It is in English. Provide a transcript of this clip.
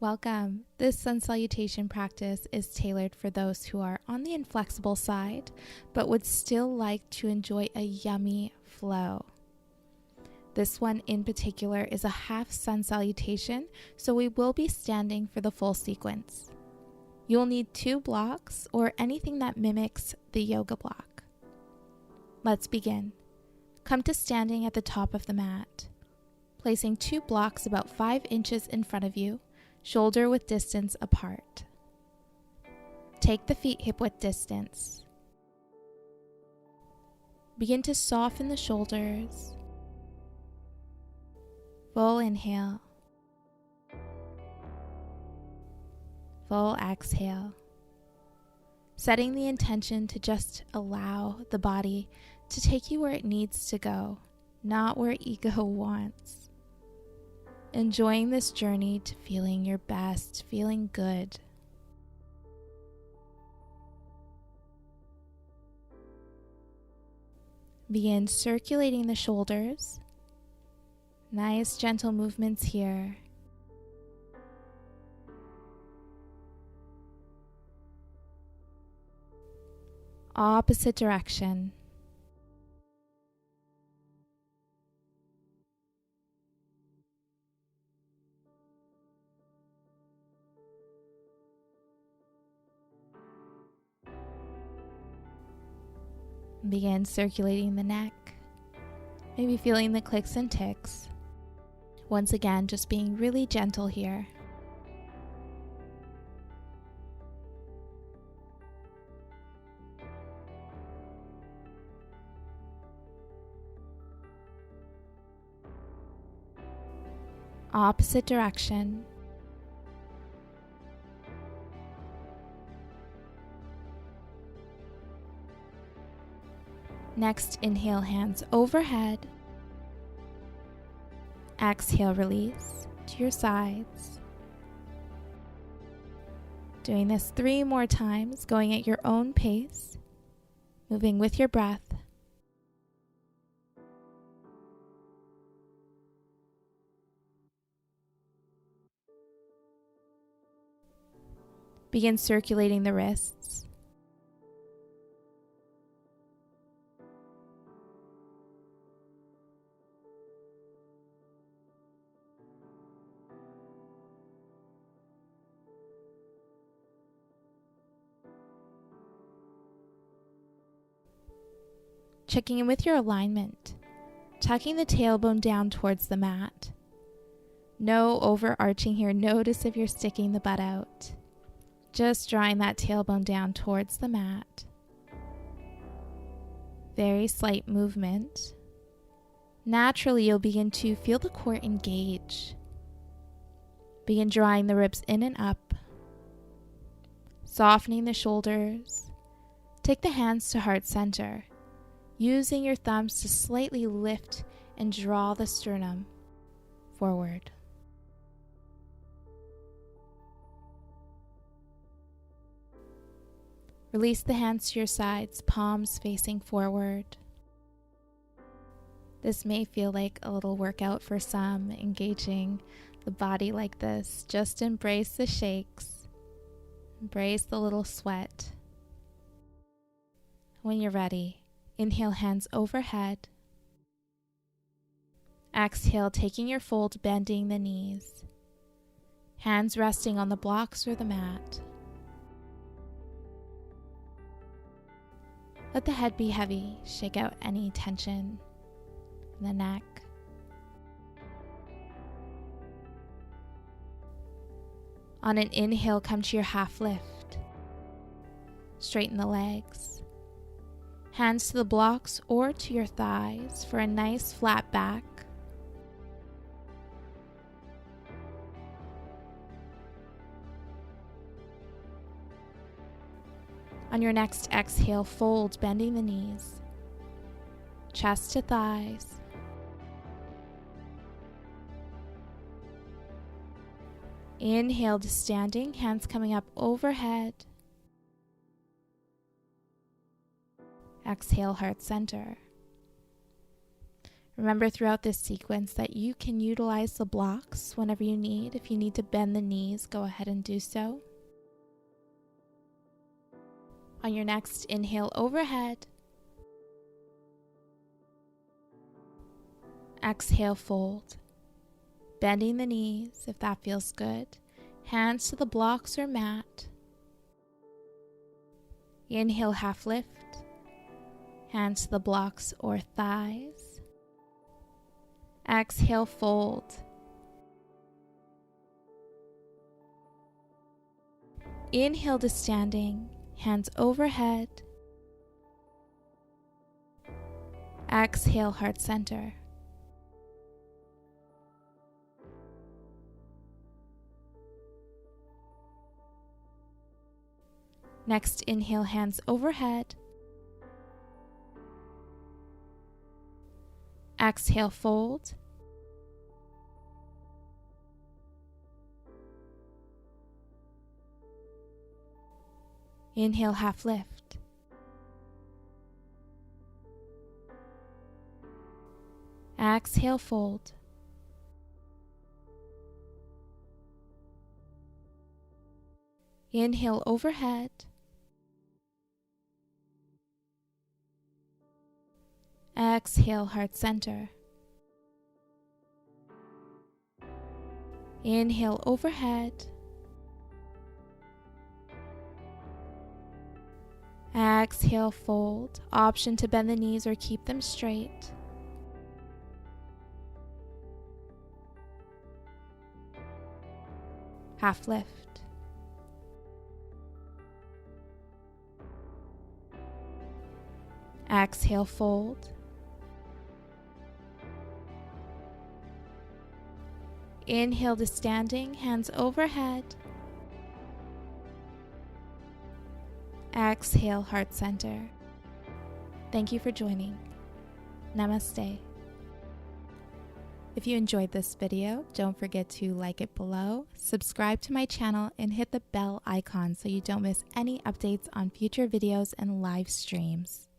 Welcome. This sun salutation practice is tailored for those who are on the inflexible side, but would still like to enjoy a yummy flow. This one in particular is a half sun salutation, so we will be standing for the full sequence. You'll need 2 blocks or anything that mimics the yoga block. Let's begin. Come to standing at the top of the mat, placing 2 blocks about 5 inches in front of you, shoulder width distance apart. Take the feet hip width distance. Begin to soften the shoulders. Full inhale. Full exhale. Setting the intention to just allow the body to take you where it needs to go, not where ego wants. Enjoying this journey to feeling your best, feeling good. Begin circulating the shoulders. Nice gentle movements here. Opposite direction. Begin circulating the neck, maybe feeling the clicks and ticks. Once again, just being really gentle here. Opposite direction. Next, inhale, hands overhead. Exhale, release to your sides. Doing this 3 more times, going at your own pace, moving with your breath. Begin circulating the wrists. Checking in with your alignment, tucking the tailbone down towards the mat. No overarching here. Notice if you're sticking the butt out. Just drawing that tailbone down towards the mat. Very slight movement. Naturally, you'll begin to feel the core engage. Begin drawing the ribs in and up. Softening the shoulders. Take the hands to heart center, using your thumbs to slightly lift and draw the sternum forward. Release the hands to your sides, palms facing forward. This may feel like a little workout for some, engaging the body like this. Just embrace the shakes. Embrace the little sweat. When you're ready, inhale, hands overhead. Exhale, taking your fold, bending the knees. Hands resting on the blocks or the mat. Let the head be heavy. Shake out any tension in the neck. On an inhale, come to your half lift. Straighten the legs. Hands to the blocks or to your thighs for a nice flat back. On your next exhale, fold, bending the knees. Chest to thighs. Inhale to standing, hands coming up overhead. Exhale, heart center. Remember throughout this sequence that you can utilize the blocks whenever you need. If you need to bend the knees, go ahead and do so. On your next inhale overhead, exhale fold, bending the knees if that feels good. Hands to the blocks or mat. Inhale half lift, hands to the blocks or thighs. Exhale fold. Inhale to standing, hands overhead. Exhale heart center. Next, inhale, hands overhead. Exhale, fold. Inhale, half lift. Exhale, fold. Inhale, overhead. Exhale, heart center. Inhale, overhead. Exhale, fold. Option to bend the knees or keep them straight. Half lift. Exhale, fold. Inhale to standing, hands overhead. Exhale, heart center. Thank you for joining. Namaste. If you enjoyed this video, don't forget to like it below, subscribe to my channel, and hit the bell icon so you don't miss any updates on future videos and live streams.